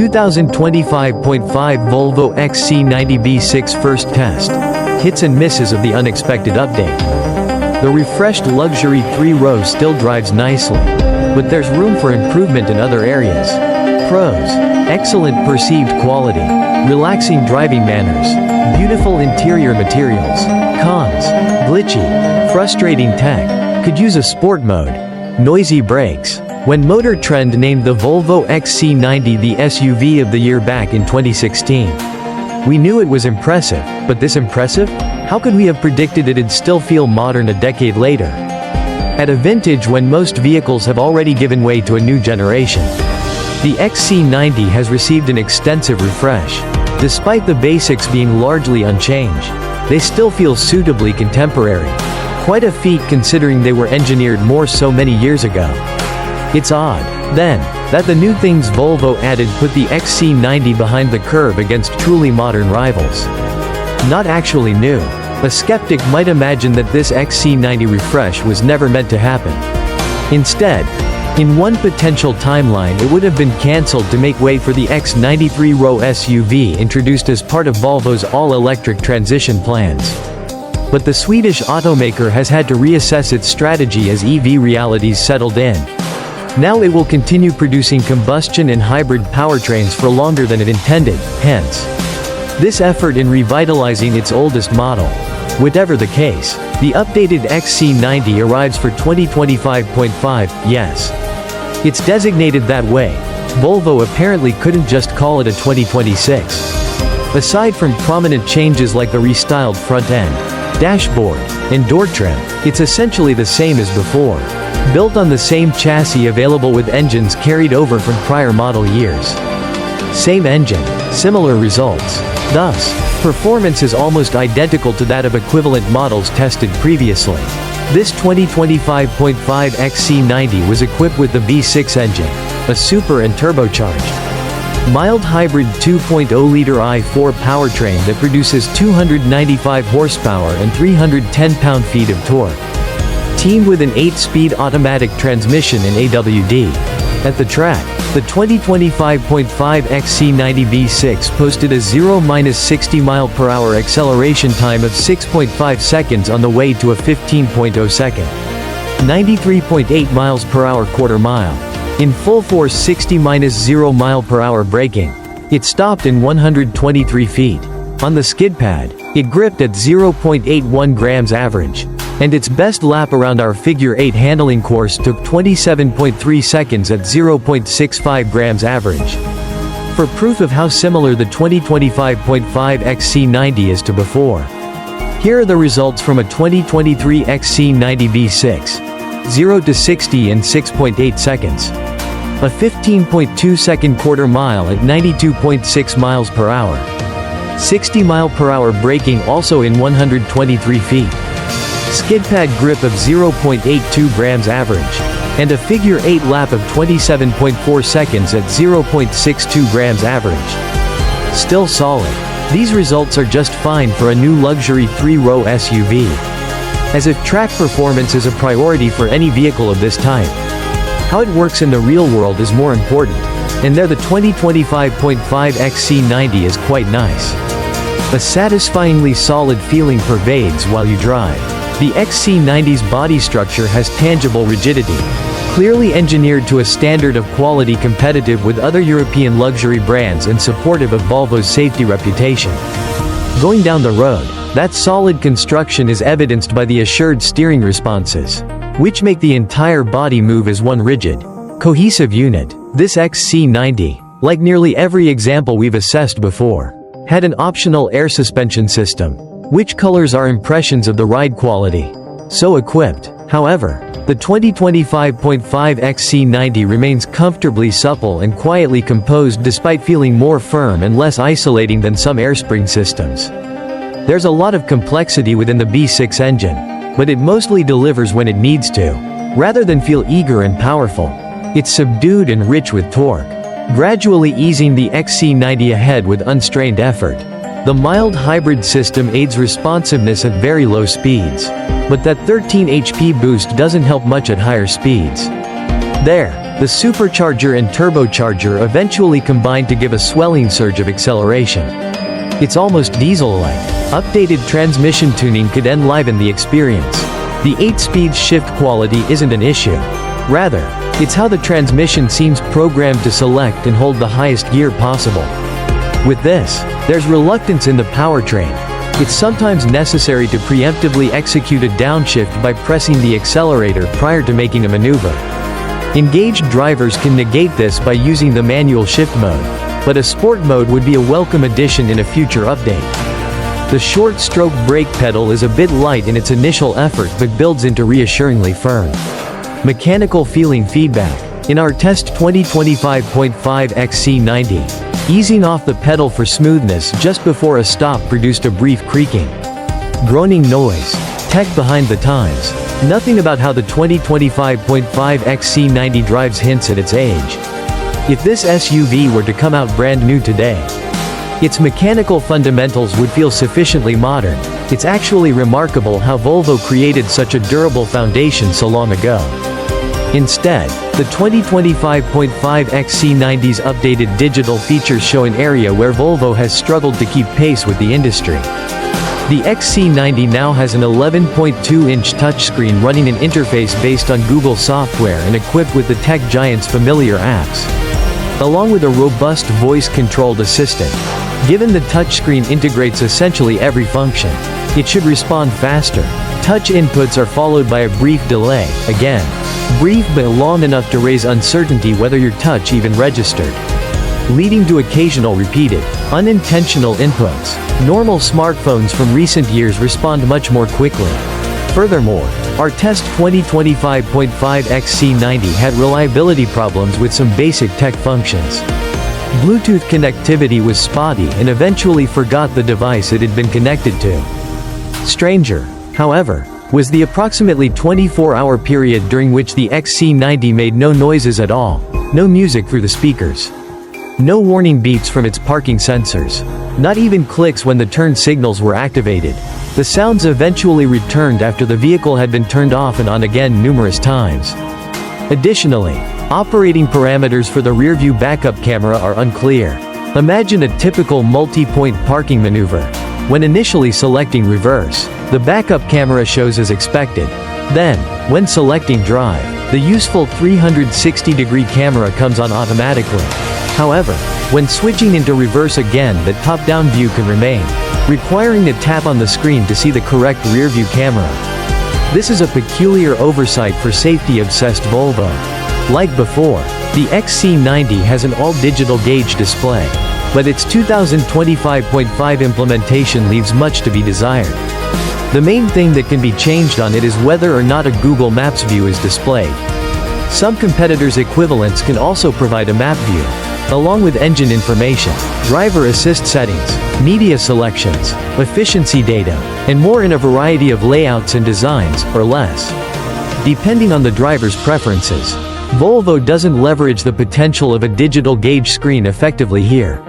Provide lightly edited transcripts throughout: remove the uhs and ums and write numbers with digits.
2025.5 Volvo XC90 B6 first test. Hits and misses of the unexpected update. The refreshed luxury 3-row still drives nicely, but there's room for improvement in other areas. Pros: excellent perceived quality, relaxing driving manners, beautiful interior materials. Cons: glitchy, frustrating tech, could use a sport mode, noisy brakes. When Motor Trend named the Volvo XC90 the SUV of the year back in 2016, we knew it was impressive, but this impressive? How could we have predicted it'd still feel modern a decade later? At a vintage when most vehicles have already given way to a new generation. The XC90 has received an extensive refresh. Despite the basics being largely unchanged, they still feel suitably contemporary. Quite a feat considering they were engineered more so many years ago. It's odd, then, that the new things Volvo added put the XC90 behind the curve against truly modern rivals. Not actually new. A skeptic might imagine that this XC90 refresh was never meant to happen. Instead, in one potential timeline it would have been cancelled to make way for the X90 3-row SUV introduced as part of Volvo's all-electric transition plans. But the Swedish automaker has had to reassess its strategy as EV realities settled in. Now it will continue producing combustion and hybrid powertrains for longer than it intended, hence this effort in revitalizing its oldest model. Whatever the case, the updated XC90 arrives for 2025.5, yes. It's designated that way. Volvo apparently couldn't just call it a 2026. Aside from prominent changes like the restyled front end, dashboard, and door trim, it's essentially the same as before. Built on the same chassis available with engines carried over from prior model years. Same engine, similar results. Thus, performance is almost identical to that of equivalent models tested previously. This 2025.5 XC90 was equipped with the V6 engine, a super and turbocharged mild hybrid 2.0-liter i4 powertrain that produces 295 horsepower and 310 pound-feet of torque. Teamed with an 8-speed automatic transmission and AWD. At the track, the 2025.5 XC90 B6 posted a 0–60 mph acceleration time of 6.5 seconds on the way to a 15.0 second. 93.8 mph quarter mile. In full force 60–0 mph braking. It stopped in 123 feet. On the skid pad, it gripped at 0.81 grams average. And its best lap around our figure 8 handling course took 27.3 seconds at 0.65 grams average. For proof of how similar the 2025.5 XC90 is to before, here are the results from a 2023 XC90 B6. 0 to 60 in 6.8 seconds. A 15.2 second quarter mile at 92.6 miles per hour. 60 mph braking also in 123 feet. Skid pad grip of 0.82 grams average. And a figure 8 lap of 27.4 seconds at 0.62 grams average. Still solid. These results are just fine for a new luxury 3-row SUV. As if track performance is a priority for any vehicle of this type. How it works in the real world is more important. And there the 2025.5 XC90 is quite nice. A satisfyingly solid feeling pervades while you drive. The XC90's body structure has tangible rigidity, clearly engineered to a standard of quality competitive with other European luxury brands and supportive of Volvo's safety reputation. Going down the road, that solid construction is evidenced by the assured steering responses, which make the entire body move as one rigid, cohesive unit. This XC90, like nearly every example we've assessed before, had an optional air suspension system, which colors our impressions of the ride quality. So equipped, however, the 2025.5 XC90 remains comfortably supple and quietly composed despite feeling more firm and less isolating than some airspring systems. There's a lot of complexity within the B6 engine, but it mostly delivers when it needs to, rather than feel eager and powerful. It's subdued and rich with torque, gradually easing the XC90 ahead with unstrained effort. The mild hybrid system aids responsiveness at very low speeds, but that 13 HP boost doesn't help much at higher speeds. There, The supercharger and turbocharger eventually combine to give a swelling surge of acceleration. It's almost diesel-like. Updated transmission tuning could enliven the experience. The 8-speed shift quality isn't an issue. Rather, it's how the transmission seems programmed to select and hold the highest gear possible. With this, there's reluctance in the powertrain. It's sometimes necessary to preemptively execute a downshift by pressing the accelerator prior to making a maneuver. Engaged drivers can negate this by using the manual shift mode, but a sport mode would be a welcome addition in a future update. The short-stroke brake pedal is a bit light in its initial effort but builds into reassuringly firm. Mechanical feeling feedback. In our test 2025.5 XC90, easing off the pedal for smoothness just before a stop produced a brief creaking. Groaning noise. Tech behind the times. Nothing about how the 2025.5 XC90 drives hints at its age. If this SUV were to come out brand new today, its mechanical fundamentals would feel sufficiently modern. It's actually remarkable how Volvo created such a durable foundation so long ago. Instead, the 2025.5 XC90's updated digital features show an area where Volvo has struggled to keep pace with the industry. The XC90 now has an 11.2-inch touchscreen running an interface based on Google software and equipped with the tech giant's familiar apps, along with a robust voice-controlled assistant. Given the touchscreen integrates essentially every function, it should respond faster. Touch inputs are followed by a brief delay, again, brief but long enough to raise uncertainty whether your touch even registered, leading to occasional repeated, unintentional inputs. Normal smartphones from recent years respond much more quickly. Furthermore, our test 2025.5 XC90 had reliability problems with some basic tech functions. Bluetooth connectivity was spotty and eventually forgot the device it had been connected to. Stranger, however, was the approximately 24-hour period during which the XC90 made no noises at all, no music through the speakers, no warning beeps from its parking sensors, not even clicks when the turn signals were activated. The sounds eventually returned after the vehicle had been turned off and on again numerous times. Additionally, operating parameters for the rearview backup camera are unclear. Imagine a typical multi-point parking maneuver. When initially selecting reverse, the backup camera shows as expected. Then, when selecting drive, the useful 360-degree camera comes on automatically. However, when switching into reverse again, the top-down view can remain, requiring to tap on the screen to see the correct rearview camera. This is a peculiar oversight for safety-obsessed Volvo. Like before, the XC90 has an all-digital gauge display, but its 2025.5 implementation leaves much to be desired. The main thing that can be changed on it is whether or not a Google Maps view is displayed. Some competitors' equivalents can also provide a map view, along with engine information, driver assist settings, media selections, efficiency data, and more in a variety of layouts and designs, or less, depending on the driver's preferences. Volvo doesn't leverage the potential of a digital gauge screen effectively here.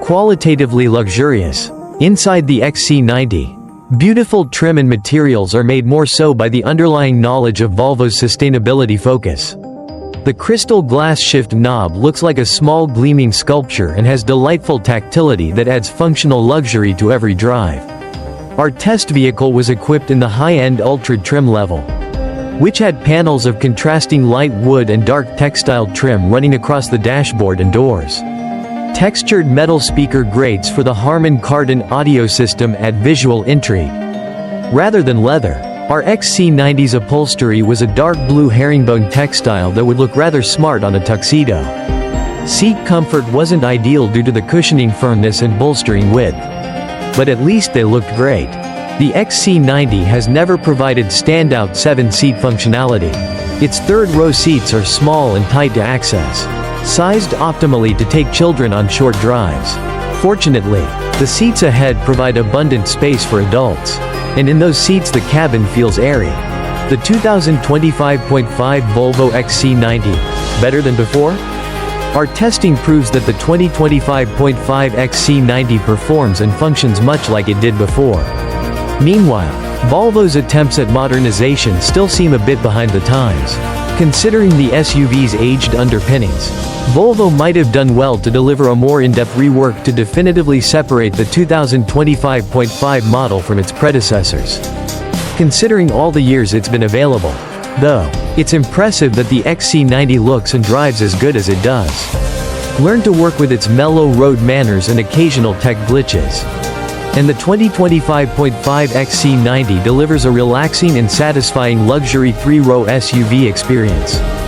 Qualitatively luxurious. Inside the XC90, beautiful trim and materials are made more so by the underlying knowledge of Volvo's sustainability focus. The crystal glass shift knob looks like a small gleaming sculpture and has delightful tactility that adds functional luxury to every drive. Our test vehicle was equipped in the high-end Ultra trim level, which had panels of contrasting light wood and dark textile trim running across the dashboard and doors. Textured metal speaker grates for the Harman Kardon audio system add visual intrigue. Rather than leather, our XC90's upholstery was a dark blue herringbone textile that would look rather smart on a tuxedo. Seat comfort wasn't ideal due to the cushioning firmness and bolstering width, but at least they looked great. The XC90 has never provided standout 7-seat functionality. Its third-row seats are small and tight to access, sized optimally to take children on short drives. Fortunately, the seats ahead provide abundant space for adults, and in those seats the cabin feels airy. The 2025.5 Volvo XC90, better than before? Our testing proves that the 2025.5 XC90 performs and functions much like it did before. Meanwhile, Volvo's attempts at modernization still seem a bit behind the times. Considering the SUV's aged underpinnings, Volvo might have done well to deliver a more in-depth rework to definitively separate the 2025.5 model from its predecessors. Considering all the years it's been available, though, it's impressive that the XC90 looks and drives as good as it does. Learn to work with its mellow road manners and occasional tech glitches. And the 2025.5 XC90 delivers a relaxing and satisfying luxury 3-row SUV experience.